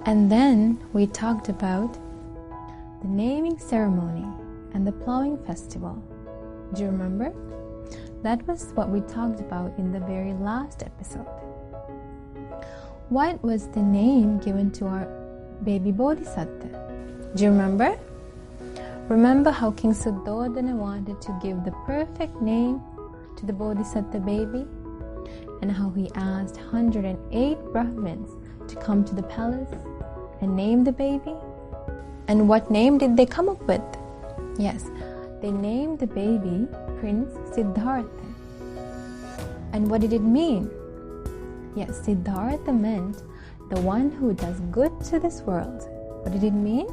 And then we talked about the naming ceremony and the plowing festival. Do you remember? That was what we talked about in the very last episode. What was the name given to our baby Bodhisattva? Do you remember? Remember how King Suddhodana wanted to give the perfect name to the Bodhisattva baby? And how he asked 108 Brahmins to come to the palace and name the baby? And what name did they come up with? Yes, they named the baby Prince Siddhartha. And what did it mean? Yes, Siddhartha meant the one who does good to this world. What did it mean?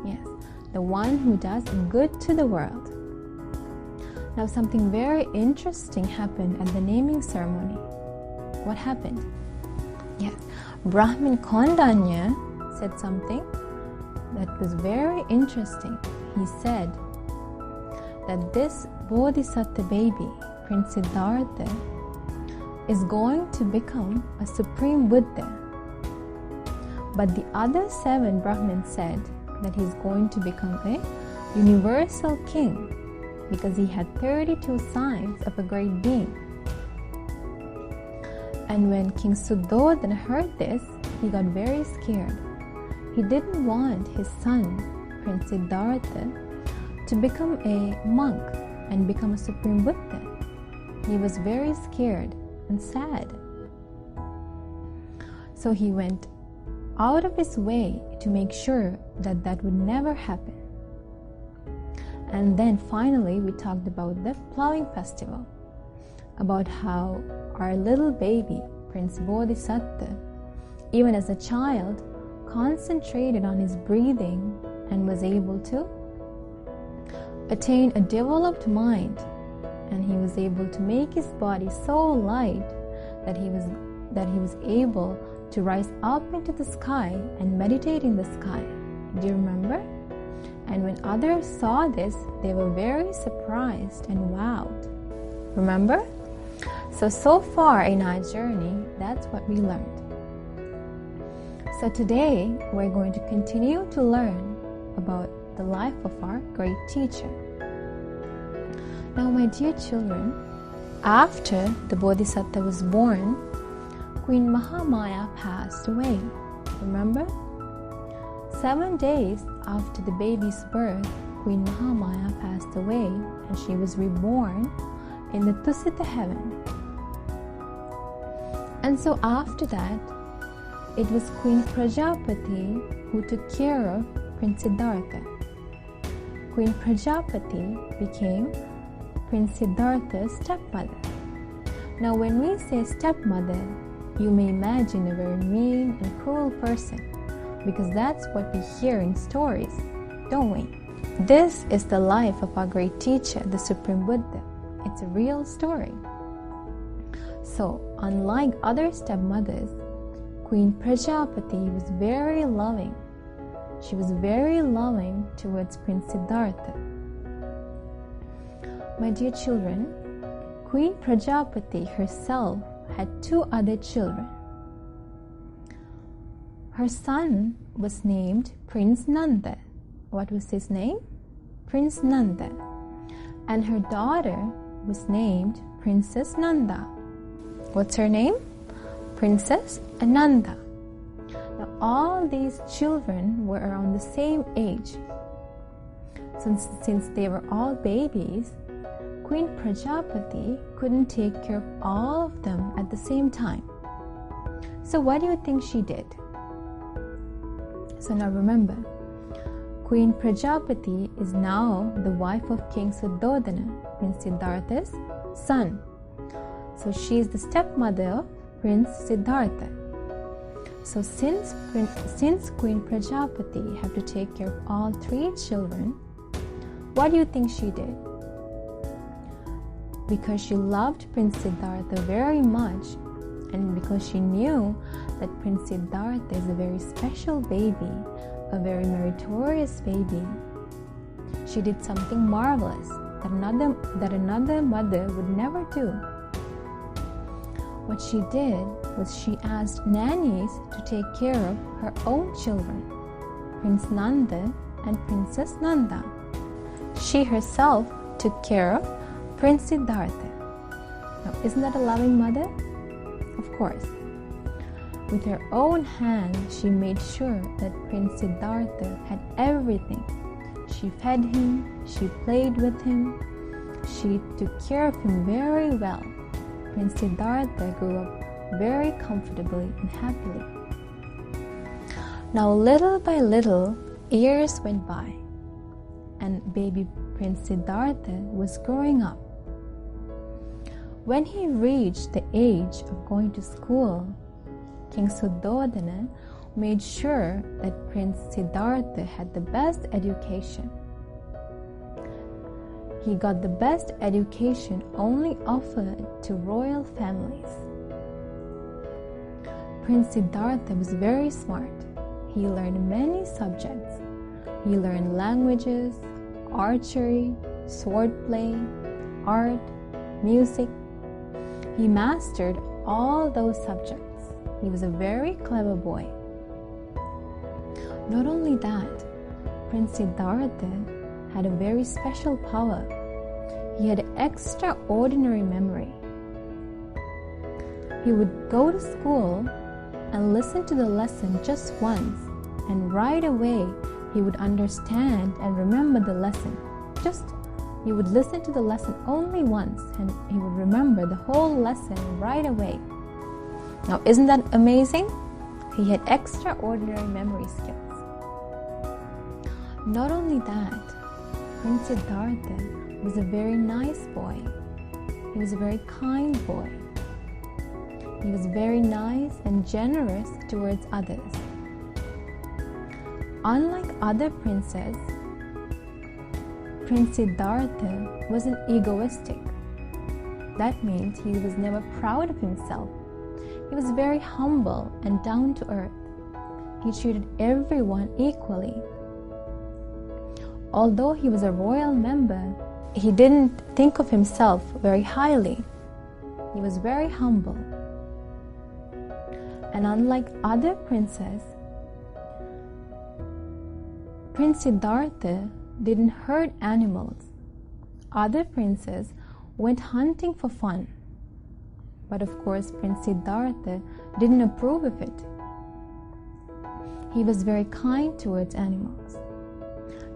Yes, the one who does good to the world. Now something very interesting happened at the naming ceremony. What happened? Yes, Brahmin Kondanya said something that was very interesting. He said that this Bodhisattva baby, Prince Siddhartha, is going to become a supreme Buddha. But the other 7 Brahmins said that he's going to become a universal king because he had 32 signs of a great being. And when King Suddhodana heard this, he got very scared. He didn't want his son, Prince Siddhartha, to become a monk and become a supreme Buddha. He was very scared and sad. So he went out of his way to make sure that that would never happen. And then finally we talked about the plowing festival, about how our little baby, Prince Bodhisattva, even as a child, concentrated on his breathing and was able to attain a developed mind, and he was able to make his body so light that he was able to rise up into the sky and meditate in the sky. Do you remember? And when others saw this, they were very surprised and wowed. Remember? So far in our journey, that's what we learned. So today, we're going to continue to learn about the life of our great teacher. Now, my dear children, after the Bodhisattva was born, Queen Mahamaya passed away. Remember? 7 days after the baby's birth, Queen Mahamaya passed away and she was reborn in the Tusita heaven. And so after that, it was Queen Prajapati who took care of Prince Siddhartha. Queen Prajapati became Prince Siddhartha's stepmother. Now when we say stepmother, you may imagine a very mean and cruel person, because that's what we hear in stories, don't we? This is the life of our great teacher, the Supreme Buddha. It's a real story. So, unlike other stepmothers, Queen Prajapati was very loving. She was very loving towards Prince Siddhartha. My dear children, Queen Prajapati herself had 2 other children. Her son was named Prince Nanda. What was his name? Prince Nanda. And her daughter was named Princess Nanda. What's her name? Princess Ananda. Now all these children were around the same age. Since they were all babies, Queen Prajapati couldn't take care of all of them at the same time. So what do you think she did? So now remember, Queen Prajapati is now the wife of King Suddhodana, Prince Siddhartha's son. So she is the stepmother of Prince Siddhartha. So since Queen Prajapati had to take care of all 3 children, what do you think she did? Because she loved Prince Siddhartha very much, and because she knew that Prince Siddhartha is a very special baby, a very meritorious baby, she did something marvelous that another mother would never do. What she did was she asked nannies to take care of her own children, Prince Nanda and Princess Nanda. She herself took care of Prince Siddhartha. Now, isn't that a loving mother? Of course. With her own hand, she made sure that Prince Siddhartha had everything. She fed him, she played with him, she took care of him very well. Prince Siddhartha grew up very comfortably and happily. Now, little by little, years went by, and baby Prince Siddhartha was growing up. When he reached the age of going to school, King Suddhodana made sure that Prince Siddhartha had the best education. He got the best education only offered to royal families. Prince Siddhartha was very smart. He learned many subjects. He learned languages, archery, swordplay, art, music. He mastered all those subjects. He was a very clever boy. Not only that, Prince Siddhartha had a very special power. He had extraordinary memory. He would go to school and listen to the lesson just once, and right away he would understand and remember the lesson. He would listen to the lesson only once, and he would remember the whole lesson right away. Now, isn't that amazing? He had extraordinary memory skills. Not only that, Prince Siddhartha was a very nice boy. He was a very kind boy. He was very nice and generous towards others. Unlike other princes, Prince Siddhartha wasn't egoistic. That means he was never proud of himself. He was very humble and down to earth. He treated everyone equally. Although he was a royal member, he didn't think of himself very highly. He was very humble. And unlike other princes, Prince Siddhartha didn't hurt animals. Other princes went hunting for fun. But of course, Prince Siddhartha didn't approve of it. He was very kind towards animals.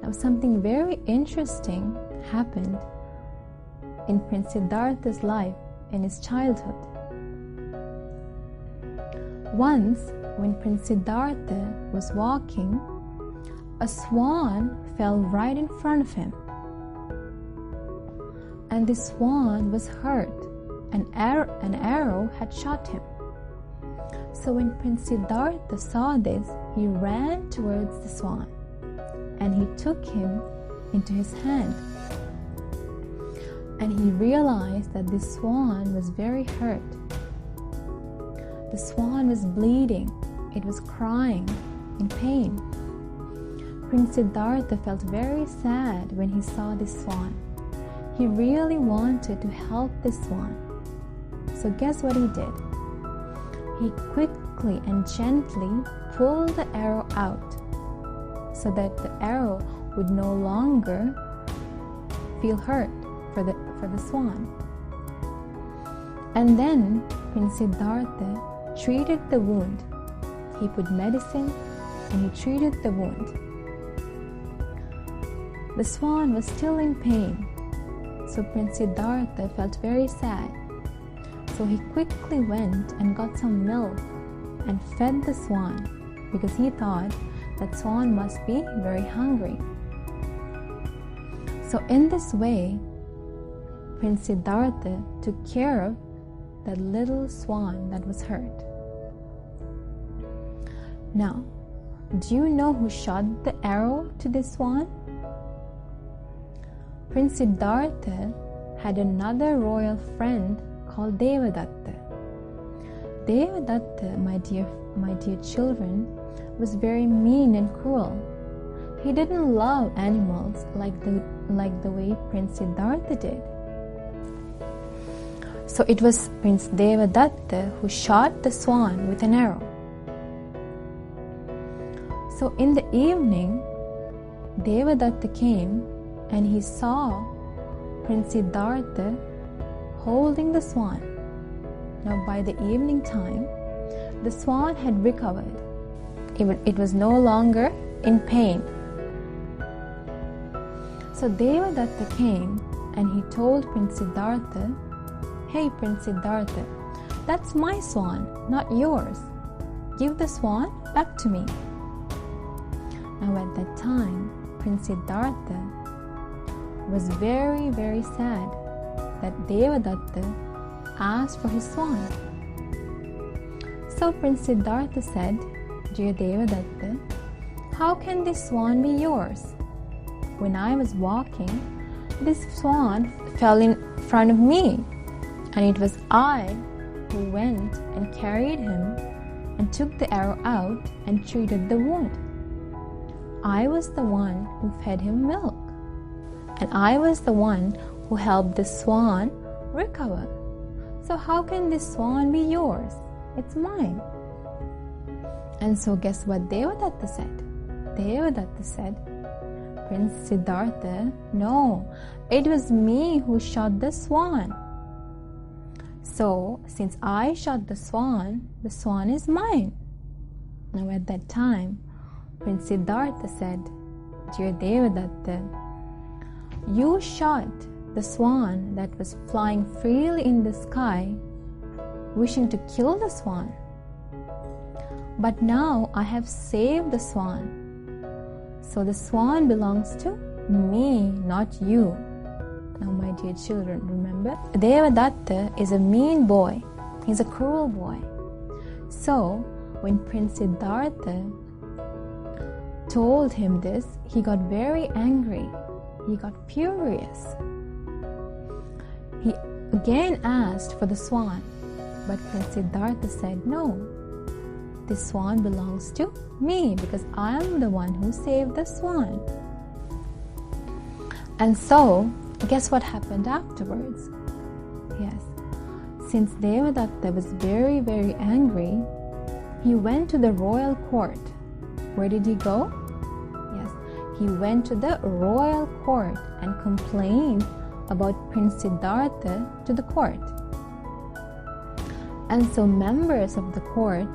Now, something very interesting happened in Prince Siddhartha's life in his childhood. Once, when Prince Siddhartha was walking, a swan fell right in front of him. And the swan was hurt. An arrow had shot him. So when Prince Siddhartha saw this, he ran towards the swan, and he took him into his hand. And he realized that the swan was very hurt. The swan was bleeding. It was crying in pain. Prince Siddhartha felt very sad when he saw this swan. He really wanted to help this swan. So guess what he did? He quickly and gently pulled the arrow out so that the arrow would no longer feel hurt for the swan. And then Prince Siddhartha treated the wound. He put medicine and he treated the wound. The swan was still in pain, so Prince Siddhartha felt very sad. So he quickly went and got some milk and fed the swan, because he thought that swan must be very hungry. So in this way, Prince Siddhartha took care of that little swan that was hurt. Now, do you know who shot the arrow to this swan? Prince Siddhartha had another royal friend called Devadatta. Devadatta, my dear children, was very mean and cruel. He didn't love animals like the way Prince Siddhartha did. So it was Prince Devadatta who shot the swan with an arrow. So in the evening, Devadatta came and he saw Prince Siddhartha holding the swan. Now by the evening time, the swan had recovered. It was no longer in pain. So Devadatta came and he told Prince Siddhartha, "Hey Prince Siddhartha, that's my swan, not yours. Give the swan back to me." Now at that time, Prince Siddhartha was very, very sad that Devadatta asked for his swan. So Prince Siddhartha said, "Dear Devadatta, how can this swan be yours? When I was walking, this swan fell in front of me, and it was I who went and carried him and took the arrow out and treated the wound. I was the one who fed him milk, and I was the one who helped the swan recover. So how can this swan be yours? It's mine." And so guess what Devadatta said? Devadatta said, "Prince Siddhartha, no, it was me who shot the swan. So since I shot the swan is mine." Now at that time, Prince Siddhartha said, "Dear Devadatta, you shot the swan that was flying freely in the sky, wishing to kill the swan. But now I have saved the swan. So the swan belongs to me, not you." Now my dear children, remember, Devadatta is a mean boy. He's a cruel boy. So when Prince Siddhartha told him this, he got very angry. He got furious. He again asked for the swan, but Prince Siddhartha said, "No, this swan belongs to me because I am the one who saved the swan." And so, guess what happened afterwards? Yes, since Devadatta was very, very angry, he went to the royal court. Where did he go? Yes, he went to the royal court and complained about Prince Siddhartha to the court. And so members of the court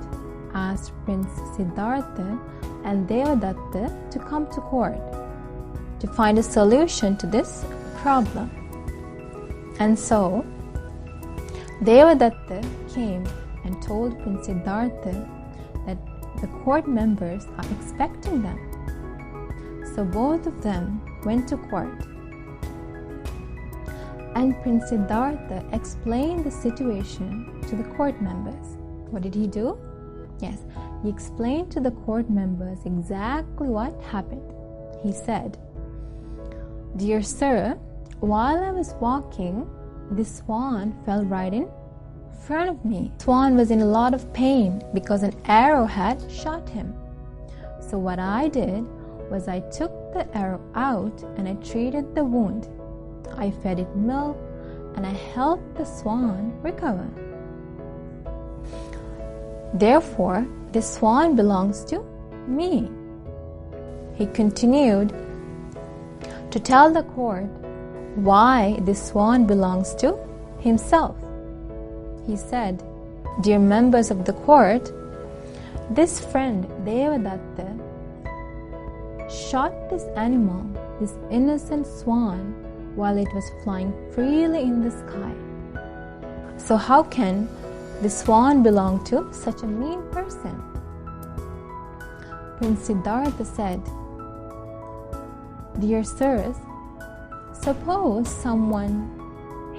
asked Prince Siddhartha and Devadatta to come to court to find a solution to this problem. And so Devadatta came and told Prince Siddhartha that the court members are expecting them. So both of them went to court. And Prince Siddhartha explained the situation to the court members. What did he do? Yes, he explained to the court members exactly what happened. He said, "Dear sir, while I was walking, this swan fell right in front of me. Swan was in a lot of pain because an arrow had shot him. So what I did was I took the arrow out and I treated the wound. I fed it milk and I helped the swan recover. Therefore, this swan belongs to me." He continued to tell the court why this swan belongs to himself. He said, "Dear members of the court, this friend Devadatta shot this animal, this innocent swan, while it was flying freely in the sky. So how can the swan belong to such a mean person?" Prince Siddhartha said, "Dear sirs, suppose someone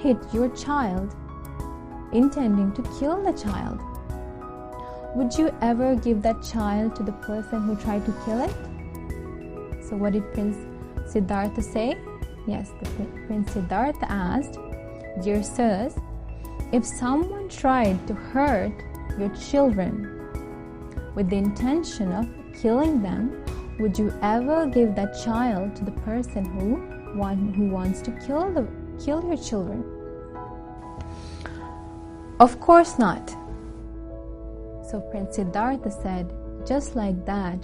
hit your child intending to kill the child. Would you ever give that child to the person who tried to kill it?" So what did Prince Siddhartha say? Yes, Prince Siddhartha asked, "Dear sirs, if someone tried to hurt your children with the intention of killing them, would you ever give that child to the person who wants to kill your children?" Of course not. So Prince Siddhartha said, just like that,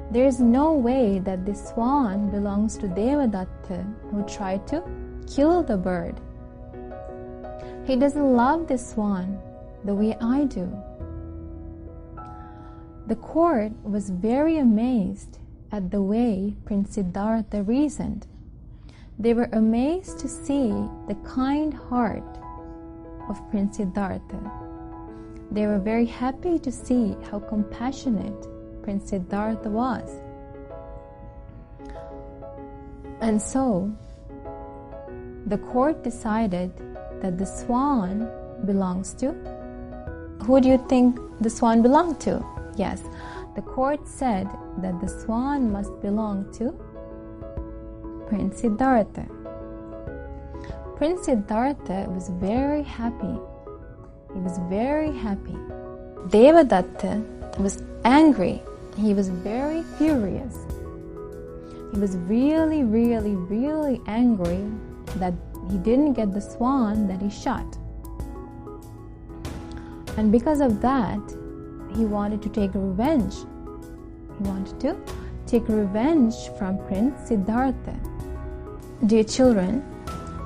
there is no way that this swan belongs to Devadatta who tried to kill the bird. He doesn't love this swan the way I do. The court was very amazed at the way Prince Siddhartha reasoned. They were amazed to see the kind heart of Prince Siddhartha. They were very happy to see how compassionate Prince Siddhartha was. And so, the court decided that the swan belongs to... Who do you think the swan belonged to? Yes, the court said that the swan must belong to Prince Siddhartha. Prince Siddhartha was very happy. He was very happy. Devadatta was angry. He was very furious. He was really, really, really angry that he didn't get the swan that he shot. And because of that, he wanted to take revenge. He wanted to take revenge from Prince Siddhartha. Dear children,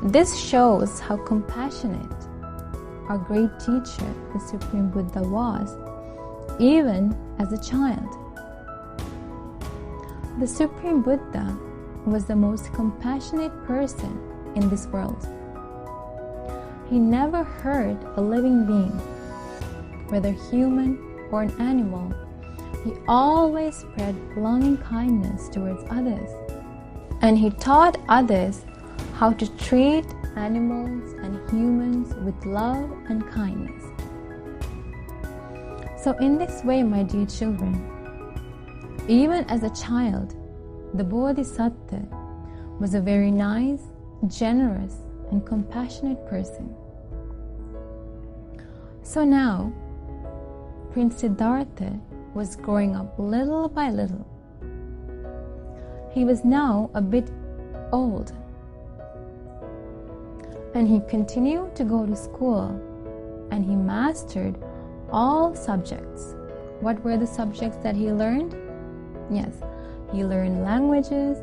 this shows how compassionate our great teacher, the Supreme Buddha, was, even as a child. The Supreme Buddha was the most compassionate person in this world. He never hurt a living being, whether human or an animal. He always spread loving kindness towards others. And he taught others how to treat animals and humans with love and kindness. So in this way, my dear children, even as a child, the Bodhisattva was a very nice, generous, and compassionate person. So now, Prince Siddhartha was growing up little by little. He was now a bit old, and he continued to go to school, and he mastered all subjects. What were the subjects that he learned? Yes, he learned languages,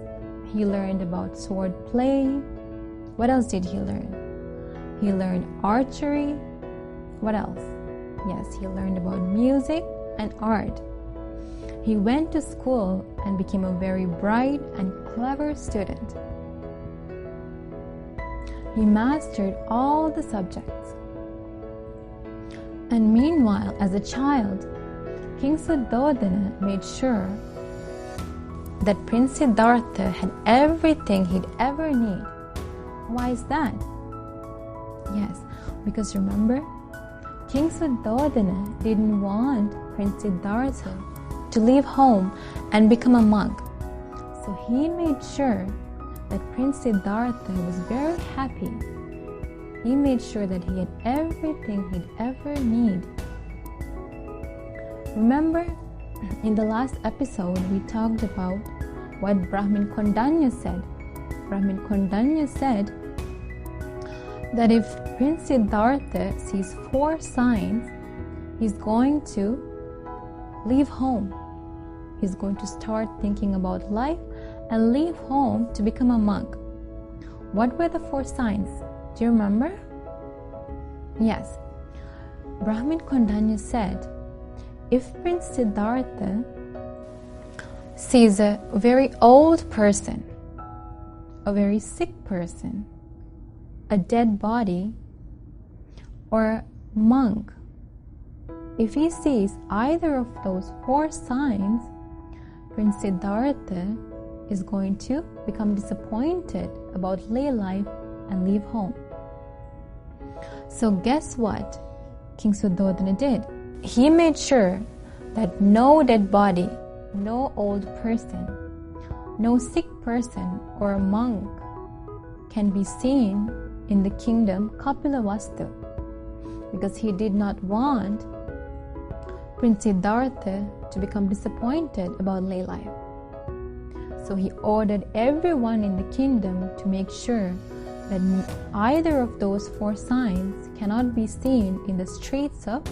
he learned about sword play. What else did he learn? He learned archery. What else? Yes, he learned about music and art. He went to school and became a very bright and clever student. He mastered all the subjects. And meanwhile, as a child, King Suddhodana made sure that Prince Siddhartha had everything he'd ever need. Why is that? Yes, because remember, King Suddhodana didn't want Prince Siddhartha to leave home and become a monk. So he made sure that Prince Siddhartha was very happy. He made sure that he had everything he'd ever need. Remember, in the last episode, we talked about what Brahmin Kondanya said. Brahmin Kondanya said that if Prince Siddhartha sees 4 signs, he's going to leave home. He's going to start thinking about life and leave home to become a monk. What were the 4 signs? Do you remember? Yes. Brahmin Kondanya said, if Prince Siddhartha sees a very old person, a very sick person, a dead body, or a monk, if he sees either of those 4 signs, Prince Siddhartha is going to become disappointed about lay life and leave home. So guess what King Suddhodana did? He made sure that no dead body, no old person, no sick person or a monk can be seen in the kingdom Kapilavastu, because he did not want Prince Siddhartha to become disappointed about lay life. So he ordered everyone in the kingdom to make sure that either of those 4 signs cannot be seen in the streets of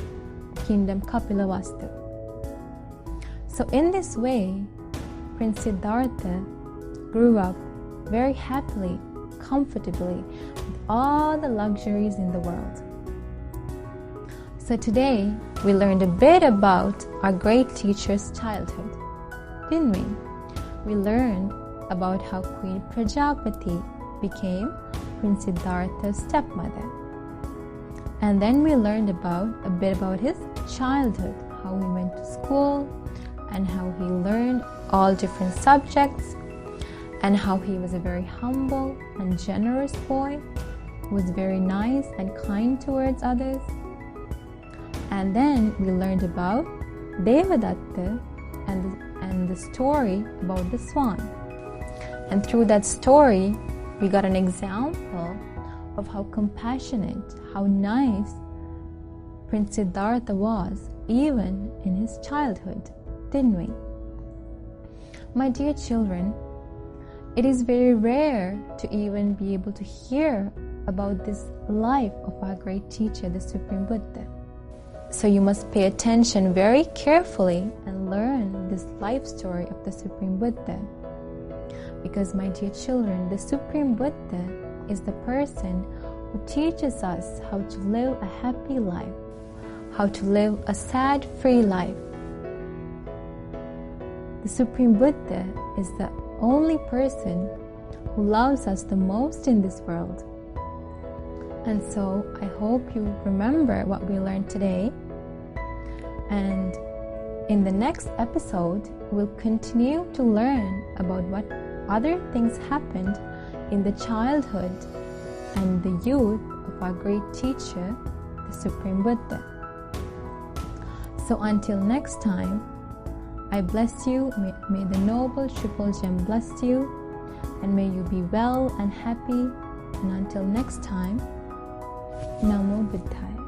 Kingdom Kapilavastu. So in this way, Prince Siddhartha grew up very happily, comfortably, with all the luxuries in the world. So today, we learned a bit about our great teacher's childhood, didn't we? We learned about how Queen Prajapati became Prince Siddhartha's stepmother. And then we learned a bit about his childhood, how he went to school, and how he learned all different subjects, and how he was a very humble and generous boy, who was very nice and kind towards others. And then we learned about Devadatta and the story about the swan. And through that story, we got an example of how compassionate, how nice Prince Siddhartha was, even in his childhood, didn't we? My dear children, it is very rare to even be able to hear about this life of our great teacher, the Supreme Buddha. So you must pay attention very carefully and learn this life story of the Supreme Buddha. Because, my dear children, the Supreme Buddha is the person who teaches us how to live a happy life, how to live a sad-free life. The Supreme Buddha is the only person who loves us the most in this world. And so I hope you remember what we learned today. And in the next episode, we'll continue to learn about what other things happened in the childhood and the youth of our great teacher, the Supreme Buddha. So until next time, I bless you. May the Noble Triple Gem bless you, and may you be well and happy. And until next time, Namo Buddhaya.